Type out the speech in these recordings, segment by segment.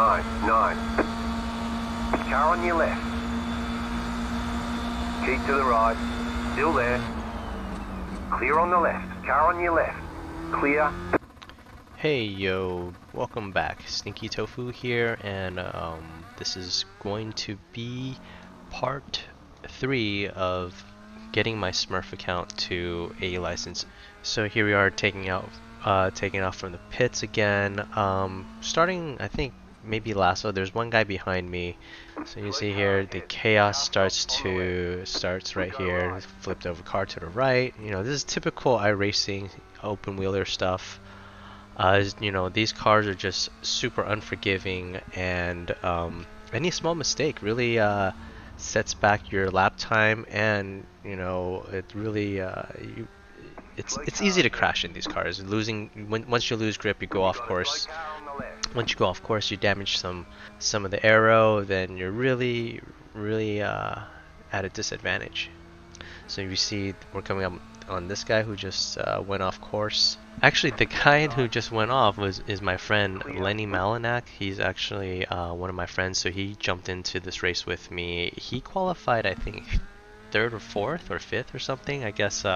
9. Car on your left. Keep to the right. Still there. Clear on the left. Car on your left. Clear. Hey yo, welcome back. Stinky Tofu here, and this is going to be part 3 of getting my Smurf account to a license. So here we are taking off from the pits again. Starting, I think maybe lasso. There's one guy behind me. So you see here the chaos starts right here. Flipped over car to the right. You know, this is typical iRacing open wheeler stuff. You know, these cars are just super unforgiving, and any small mistake really sets back your lap time, and you know, it really it's easy to crash in these cars. Once you lose grip, you go off course. Once you go off course, you damage some of the aero, then you're really at a disadvantage. So you see we're coming up on this guy who just went off course. Actually, the guy who just went off is my friend Lenny. He's actually one of my friends, so he jumped into this race with me. He qualified, I think, 3rd or 4th or 5th or something. I guess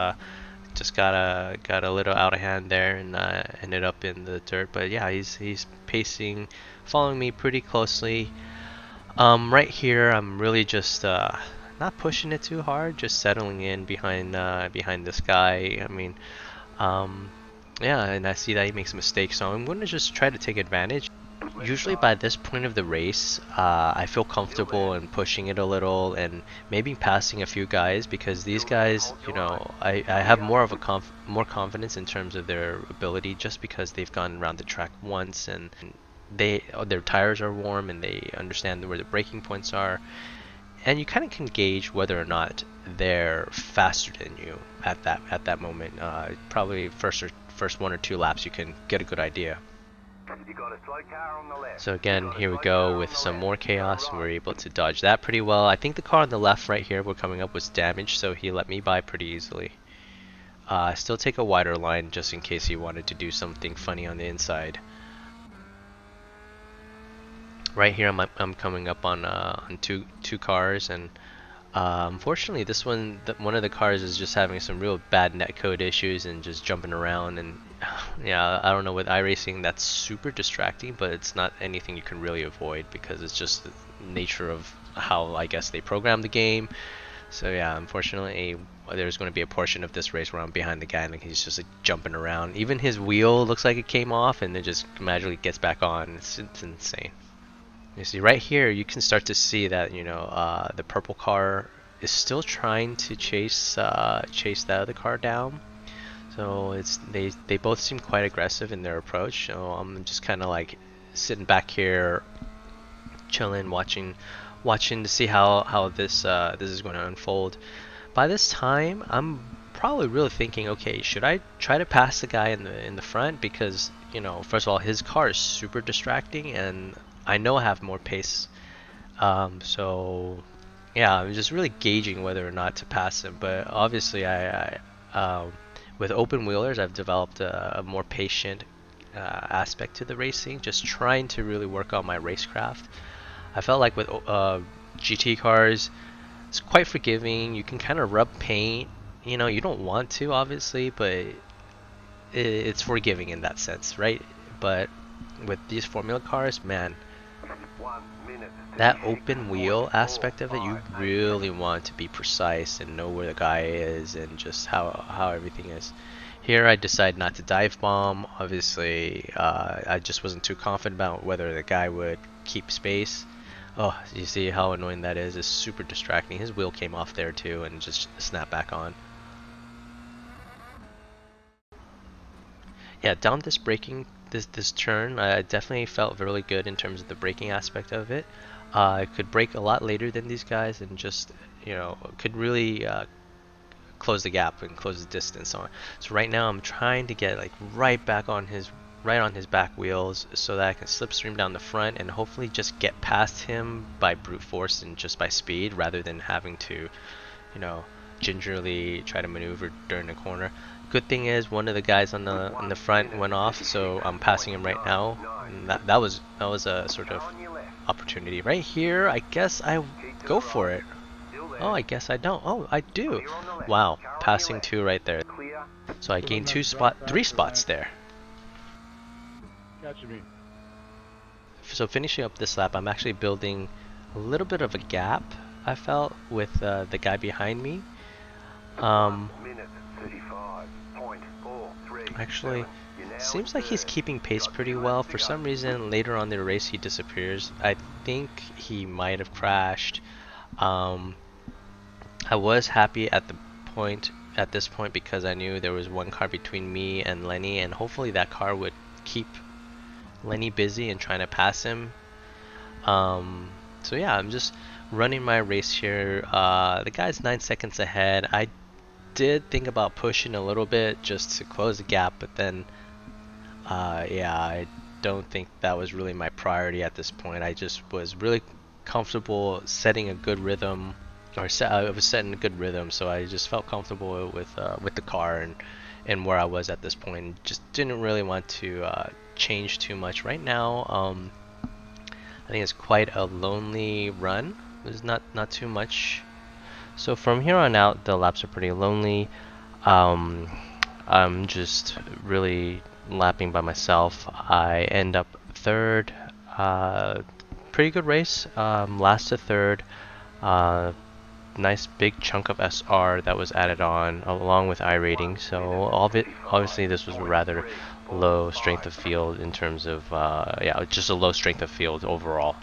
just got a little out of hand there and ended up in the dirt. But yeah, he's pacing, following me pretty closely. Right here, I'm really just not pushing it too hard, just settling in behind this guy. I mean, yeah, and I see that he makes a mistake, so I'm going to just try to take advantage. Usually by this point of the race, I feel comfortable in pushing it a little and maybe passing a few guys, because these guys, you know, I have more of a more confidence in terms of their ability, just because they've gone around the track once and their tires are warm and they understand where the braking points are. And you kind of can gauge whether or not they're faster than you at that moment. Probably first 1 or 2 laps, you can get a good idea. So again, here we go with some more chaos, and we're able to dodge that pretty well. I think the car on the left right here we're coming up was damaged, so he let me by pretty easily. Still take a wider line just in case he wanted to do something funny on the inside. Right here, I'm coming up on two cars, and unfortunately, this one of the cars is just having some real bad netcode issues and just jumping around. And yeah, I don't know, with iRacing that's super distracting, but it's not anything you can really avoid because it's just the nature of how, I guess, they program the game. So yeah, unfortunately, there's going to be a portion of this race where I'm behind the guy and he's just like jumping around. Even his wheel looks like it came off, and it just magically gets back on. It's insane. You see right here, you can start to see that, you know, the purple car is still trying to chase the other car down. So they both seem quite aggressive in their approach. So I'm just kind of like sitting back here, chilling, watching to see how this is going to unfold. By this time, I'm probably really thinking, okay, should I try to pass the guy in the front, because, you know, first of all, his car is super distracting, and I know I have more pace, so yeah, I'm just really gauging whether or not to pass him. But obviously, I with open wheelers, I've developed a more patient aspect to the racing, just trying to really work on my racecraft. I felt like with GT cars, it's quite forgiving. You can kind of rub paint. You know, you don't want to, obviously, but it's forgiving in that sense, right? But with these Formula cars, man, that open wheel aspect of it, you really want to be precise and know where the guy is and just how everything is. Here I decided not to dive bomb. Obviously, I just wasn't too confident about whether the guy would keep space. Oh, you see how annoying that is? It's super distracting. His wheel came off there too and just snapped back on. Yeah, down this this turn, I definitely felt really good in terms of the braking aspect of it. I could brake a lot later than these guys, and just, you know, could really close the gap and close the distance on. So right now I'm trying to get like right on his back wheels, so that I can slipstream down the front and hopefully just get past him by brute force and just by speed, rather than having to, you know, gingerly try to maneuver during the corner. good thing is one of the guys on the front went off, so I'm passing him right now. And that was a sort of opportunity right here. I guess I go for it. Oh, I guess I don't. Oh, I do. Wow, passing 2 right there. So I gained 3 spots there. So finishing up this lap, I'm actually building a little bit of a gap, I felt, with the guy behind me. Actually, seems like he's keeping pace pretty well. For some reason, later on in the race, he disappears. I think he might have crashed. I was happy at this point because I knew there was one car between me and Lenny, and hopefully that car would keep Lenny busy and trying to pass him. So yeah, I'm just running my race here. The guy's 9 seconds ahead. I did think about pushing a little bit just to close the gap, but then yeah, I don't think that was really my priority at this point. I just was really comfortable setting a good rhythm, or I was setting a good rhythm, so I just felt comfortable with the car and where I was at this point. Just didn't really want to change too much right now. I think it's quite a lonely run. There's not too much. So from here on out, the laps are pretty lonely. I'm just really lapping by myself. I end up 3rd. Pretty good race. Last to 3rd. Nice big chunk of SR that was added on along with iRating. So obviously this was a rather low strength of field in terms of yeah, just a low strength of field overall.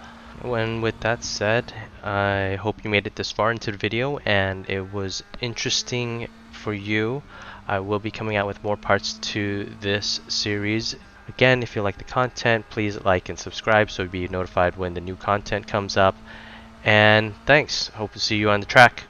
With that said, I hope you made it this far into the video and it was interesting for you. I will be coming out with more parts to this series. Again, if you like the content, please like and subscribe so you'll be notified when the new content comes up. And thanks. Hope to see you on the track.